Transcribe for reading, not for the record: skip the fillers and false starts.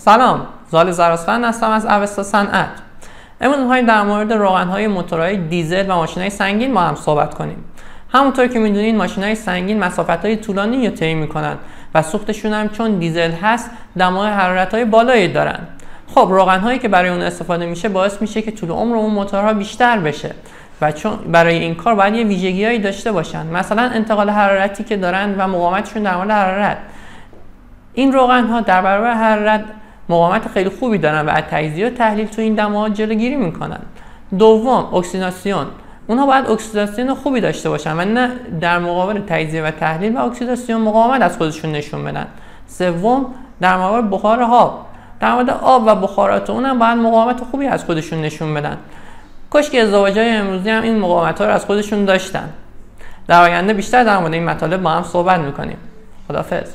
سلام، زال زراسفند هستم از اوستا صنعت. امروز می‌خوایم در مورد روغن‌های موتورهای دیزل و ماشین‌های سنگین با هم صحبت کنیم. همونطور که می‌دونید ماشین‌های سنگین مسافت‌های طولانی رو طی می‌کنن و سوختشون هم چون دیزل هست دمای حرارت‌های بالایی دارن. خب روغن‌هایی که برای اون استفاده میشه باعث میشه که طول عمر اون موتورها بیشتر بشه و چون برای این کار باید یه ویژگی‌هایی داشته باشن، مثلا انتقال حرارتی که دارن و مقاومتشون در مورد حرارت. این روغن‌ها در برابر حرارت مقاومت خیلی خوبی دارن و از تجزیه و تحلیل تو این دماها جلوگیری میکنن. دوم، اکسیداسیون. اونها باید اکسیداسیون خوبی داشته باشن و نه در مقابل تجزیه و تحلیل و اکسیداسیون مقاومت از خودشون نشون بدن. سوم، در مورد بخار آب. در مورد آب و بخارات اونم باید مقاومت خوبی از خودشون نشون بدن. کاش که ازدواج‌های امروزی هم این مقاومت‌ها رو از خودشون داشتن. در آینده بیشتر در مورد این مطالب با هم صحبت می‌کنیم. خداحافظ.